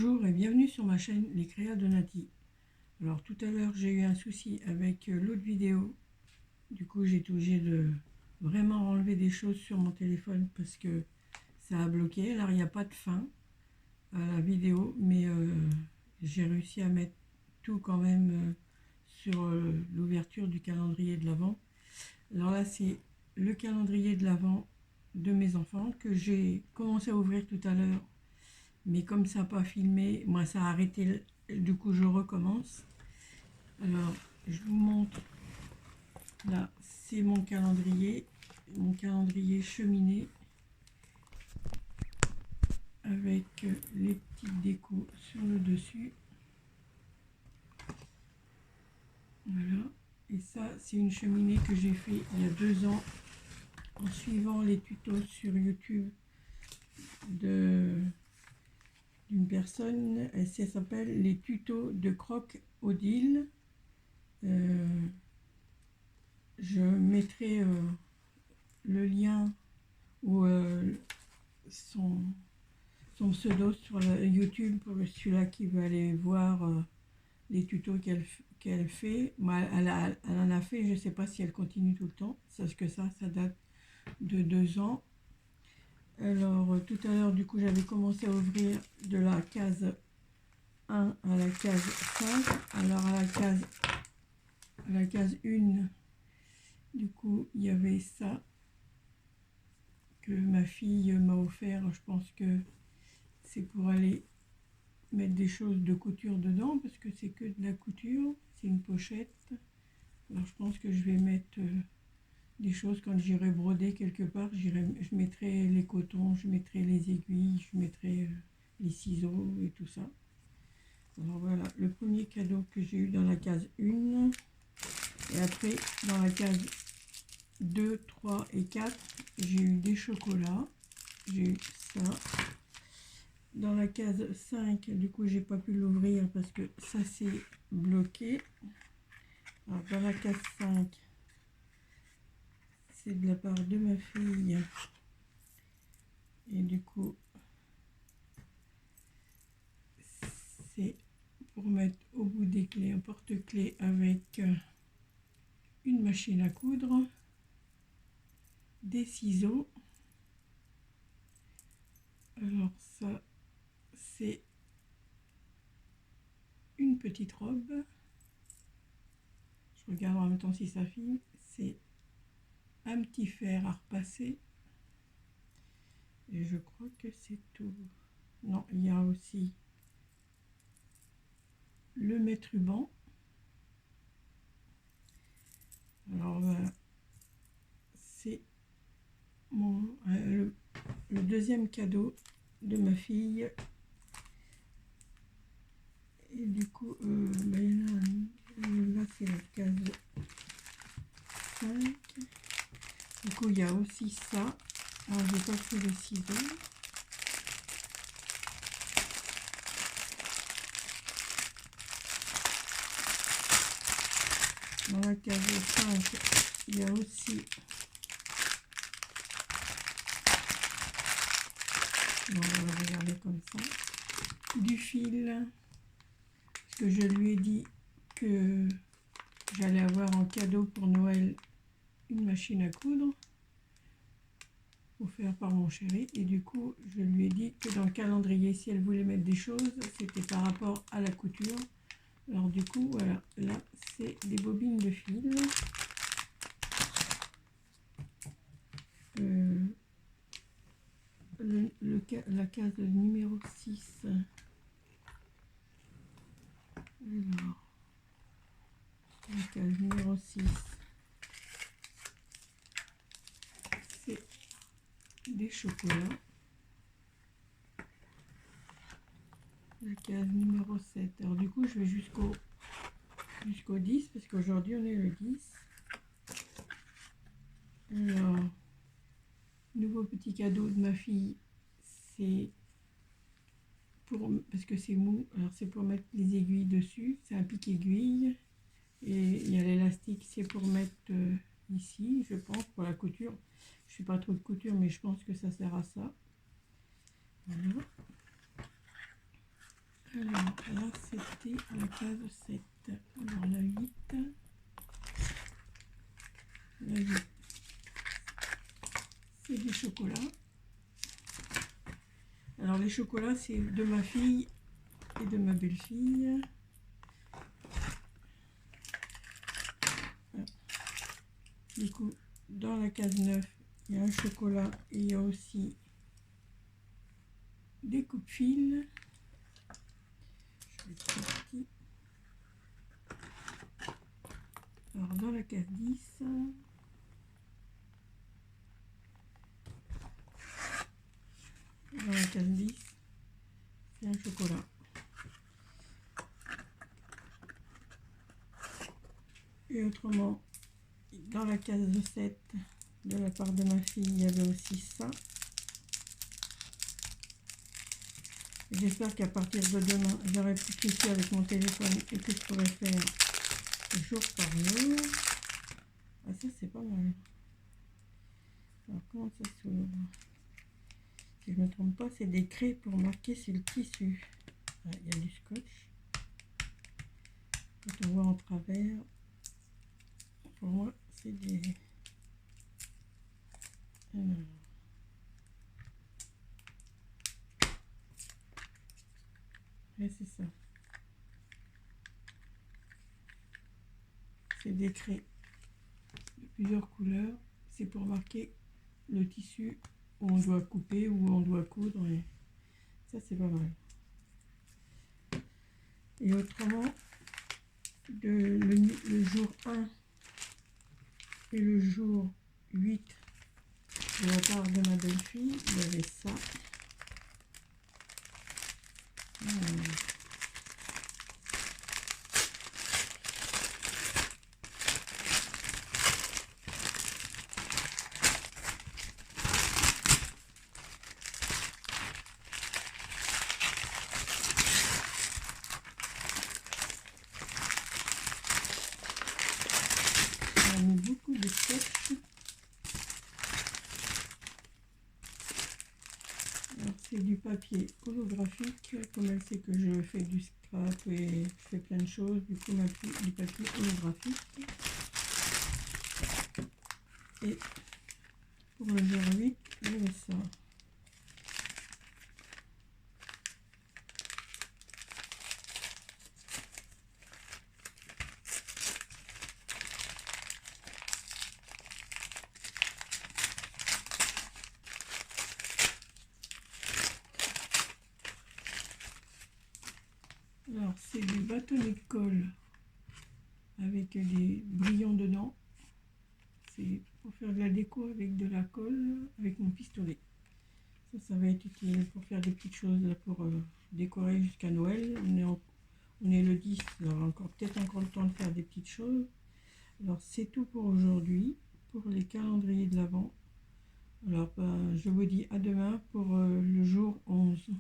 Bonjour et bienvenue sur ma chaîne Les Créas de Nati. Alors tout à l'heure j'ai eu un souci avec l'autre vidéo. Du coup j'ai été obligée de vraiment enlever des choses sur mon téléphone parce que ça a bloqué. Alors il n'y a pas de fin à la vidéo, mais j'ai réussi à mettre tout quand même sur l'ouverture du calendrier de l'Avent. Alors là c'est le calendrier de l'Avent de mes enfants que j'ai commencé à ouvrir tout à l'heure. Mais comme ça n'a pas filmé, moi ça a arrêté, du coup je recommence. Alors je vous montre, là c'est mon calendrier cheminée avec les petites décos sur le dessus. Voilà, et ça c'est une cheminée que j'ai fait il y a 2 ans en suivant les tutos sur YouTube d'une personne. Ça s'appelle les tutos de Croc Odile. Je mettrai le lien ou son pseudo sur YouTube pour celui-là qui veut aller voir les tutos qu'elle fait. Moi, elle en a fait, je ne sais pas si elle continue tout le temps, parce que ça date de 2 ans. Alors tout à l'heure, du coup, j'avais commencé à ouvrir de la case 1 à la case 5. Alors à la case 1, du coup, il y avait ça que ma fille m'a offert. Je pense que c'est pour aller mettre des choses de couture dedans parce que c'est que de la couture. C'est une pochette. Alors je pense que je vais mettre des choses quand j'irai broder quelque part. Je mettrai les cotons, je mettrai les aiguilles, je mettrai les ciseaux et tout ça. Alors voilà, le premier cadeau que j'ai eu dans la case 1. Et après, dans la case 2, 3 et 4, j'ai eu des chocolats. J'ai eu ça. Dans la case 5, du coup, j'ai pas pu l'ouvrir parce que ça s'est bloqué. Alors, dans la case 5, c'est de la part de ma fille. Et du coup, c'est pour mettre au bout des clés un porte-clés avec une machine à coudre, des ciseaux. Alors ça, c'est une petite robe. Je regarde en même temps si ça filme. C'est un petit fer à repasser. Et je crois que c'est tout. Non, il y a aussi le mètre ruban. Alors c'est le deuxième cadeau de ma fille. Et du coup, là c'est la case 5. Du coup, il y a aussi ça. Alors, j'ai pas pris le ciseau. Dans la case 5, il y a aussi on va regarder comme ça, du fil, parce que je lui ai dit que j'allais avoir en cadeau pour Noël une machine à coudre offerte par mon chéri, et du coup je lui ai dit que dans le calendrier, si elle voulait mettre des choses, c'était par rapport à la couture. Alors du coup voilà, là c'est des bobines de fil. La case numéro 6. Alors, la case numéro 6, c'est des chocolats. La case numéro 7. Alors du coup, je vais jusqu'au 10 parce qu'aujourd'hui on est le 10. Alors, nouveau petit cadeau de ma fille, c'est pour, parce que c'est mou, alors c'est pour mettre les aiguilles dessus. C'est un pic aiguille et il y a l'élastique, c'est pour mettre ici, je pense, pour la couture. Je ne fais pas trop de couture, mais je pense que ça sert à ça. Voilà. Alors là, c'était la case 7. Alors la 8. La 8. C'est du chocolat. Alors les chocolats, c'est de ma fille et de ma belle-fille. Du coup, dans la case 9, il y a un chocolat et il y a aussi des coupe-fils. Je vais être petit. Alors dans la case 10, c'est un chocolat. Et autrement, dans la case 7, de la part de ma fille, il y avait aussi ça. J'espère qu'à partir de demain, j'aurai plus de soucis avec mon téléphone et que je pourrai faire jour par jour. Ah, ça c'est pas mal. Alors comment ça s'ouvre? Si je ne me trompe pas, c'est des craies pour marquer sur le tissu. Ah, il y a du scotch. Quand on voit en travers, pour moi c'est des... Alors. Et c'est ça. C'est des craies de plusieurs couleurs. C'est pour marquer le tissu où on doit couper, où on doit coudre. Et ça, c'est pas mal. Et autrement, le jour 1 et le jour 8, de la part de ma belle-fille, il y avait ça. On a mis beaucoup de scotch. Alors c'est du papier holographique, comme elle sait que je fais du scrap et je fais plein de choses, du coup du papier holographique. Et pour le jour 8, il y avait ça. Alors c'est du bâtonnet de colle avec des brillants dedans. C'est pour faire de la déco avec de la colle, avec mon pistolet. Ça va être utile pour faire des petites choses pour décorer jusqu'à Noël. On est le 10, on aura peut-être encore le temps de faire des petites choses. Alors c'est tout pour aujourd'hui, pour les calendriers de l'Avent. Alors je vous dis à demain pour le jour 11.